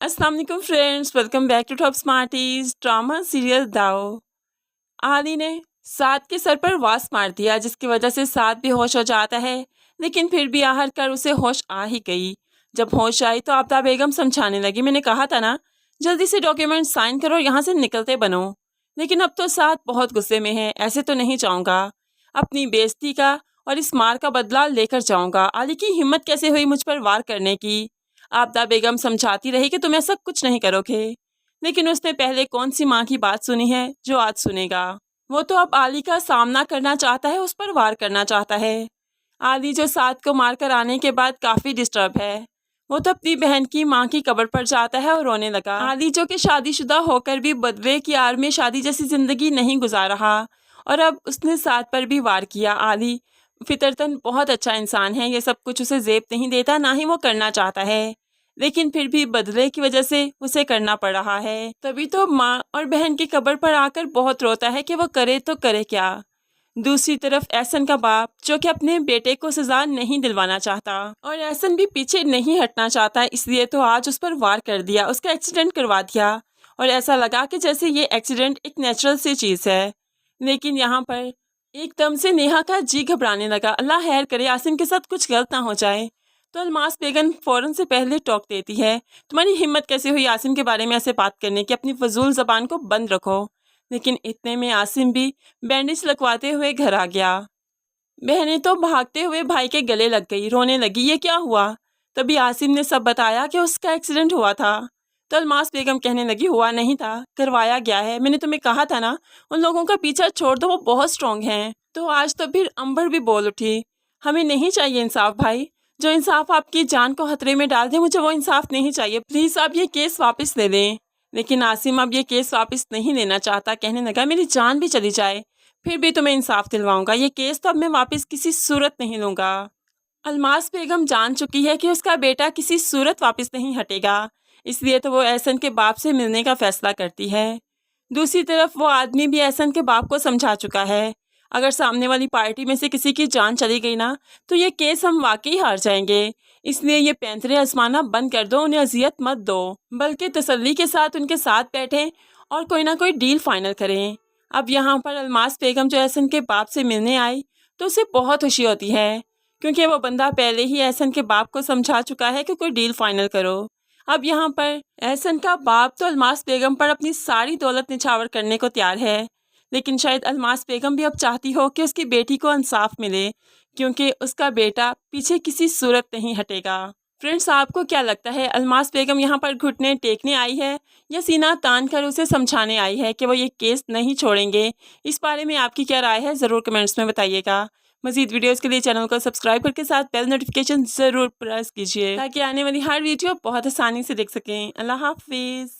अस्सलाम वालेकुम friends, welcome back to top smarties. Drama serial दाव। आली ने साद के सर पर वास मार दिया, जिसकी वजह से साद बेहोश हो जाता है। लेकिन फिर भी आहर कर उसे होश आ ही गई। जब होश आई तो आबदा बेगम समझाने लगी, मैंने कहा था ना, जल्दी से डॉक्यूमेंट साइन करो, यहाँ से निकलते बनो। लेकिन अब तो साद बहुत गुस्से में है, ऐसे तो नहीं जाऊँगा। अपनी बेइज्जती का और इस मार का बदला लेकर जाऊँगा। आली की हिम्मत कैसे हुई मुझ पर वार करने की। आबदा बेगम समझाती रही कि तुम ऐसा कुछ नहीं करोगे, लेकिन उसने पहले कौन सी माँ की बात सुनी है जो आज सुनेगा। वो तो अब आली का सामना करना चाहता है, उस पर वार करना चाहता है। आली जो साद को मारकर आने के बाद काफ़ी डिस्टर्ब है। वो तो अपनी बहन की माँ की कब्र पर जाता है और रोने लगा। आली जो कि शादीशुदा होकर भी बदले की आड़ में शादी जैसी ज़िंदगी नहीं गुजार रहा, और अब उसने साद पर भी वार किया। आली फितरतन बहुत अच्छा इंसान है, ये सब कुछ उसे ज़ेब नहीं देता, ना ही वो करना चाहता है, लेकिन फिर भी बदले की वजह से उसे करना पड़ रहा है। तभी तो माँ और बहन की कब्र पर आकर बहुत रोता है कि वो करे तो करे क्या। दूसरी तरफ एहसन का बाप, जो कि अपने बेटे को सजा नहीं दिलवाना चाहता, और एहसन भी पीछे नहीं हटना चाहता, इसलिए तो आज उस पर वार कर दिया, उसका एक्सीडेंट करवा दिया, और ऐसा लगा कि जैसे ये एक्सीडेंट एक नेचुरल सी चीज़ है। लेकिन यहाँ पर एकदम से नेहा का जी घबराने लगा। अल्लाह खैर करे, आसिम के साथ कुछ गलत ना हो जाए। तो अलमास बेगम फ़ौरन से पहले टोक देती है, तुम्हारी हिम्मत कैसे हुई आसिम के बारे में ऐसे बात करने की, अपनी फजूल ज़बान को बंद रखो। लेकिन इतने में आसिम भी बैंडेज लगवाते हुए घर आ गया। बहनें तो भागते हुए भाई के गले लग गई, रोने लगी, ये क्या हुआ। तभी आसिम ने सब बताया कि उसका एक्सीडेंट हुआ था। तो अलमास बेगम कहने लगी, हुआ नहीं था, करवाया गया है। मैंने तुम्हें कहा था ना, उन लोगों का पीछा छोड़ दो, वो बहुत स्ट्रांग हैं। तो आज तो फिर अंबर भी बोल उठी, हमें नहीं चाहिए इंसाफ भाई, जो इंसाफ आपकी जान को खतरे में डाल दे, मुझे वो इंसाफ नहीं चाहिए, प्लीज़ आप ये केस वापस ले लें। लेकिन आसिम अब ये केस वापस नहीं लेना चाहता, कहने लगा, मेरी जान भी चली जाए फिर भी तुम्हें इंसाफ दिलवाऊंगा, ये केस तो अब मैं वापस किसी सूरत नहीं लूँगा। अलमास बेगम जान चुकी है कि उसका बेटा किसी सूरत वापस नहीं हटेगा, इसलिए तो वो एहसन के बाप से मिलने का फैसला करती है। दूसरी तरफ वो आदमी भी एहसन के बाप को समझा चुका है, अगर सामने वाली पार्टी में से किसी की जान चली गई ना, तो ये केस हम वाकई हार जाएंगे। इसलिए ये पैंतरे आजमाना बंद कर दो, उन्हें अजियत मत दो, बल्कि तसल्ली के साथ उनके साथ बैठें और कोई ना कोई डील फाइनल करें। अब यहाँ पर अलमास बेगम जो एहसन के बाप से मिलने आई, तो उसे बहुत खुशी होती है, क्योंकि वो बंदा पहले ही एहसन के बाप को समझा चुका है कि कोई डील फाइनल करो। अब यहाँ पर एहसन का बाप तो अलमास बेगम पर अपनी सारी दौलत निछावर करने को तैयार है, लेकिन शायद अलमास बेगम भी अब चाहती हो कि उसकी बेटी को इंसाफ मिले, क्योंकि उसका बेटा पीछे किसी सूरत नहीं हटेगा। फ्रेंड्स, आपको क्या लगता है, अलमास बेगम यहाँ पर घुटने टेकने आई है या सीना तान कर उसे समझाने आई है कि वो ये केस नहीं छोड़ेंगे? इस बारे में आपकी क्या राय है, ज़रूर कमेंट्स में बताइएगा। मज़ीद वीडियोस के लिए चैनल को सब्सक्राइब करके साथ बेल नोटिफिकेशन ज़रूर प्रेस कीजिए, ताकि आने वाली हर वीडियो बहुत आसानी से देख सकें। अल्लाह हाफिज़।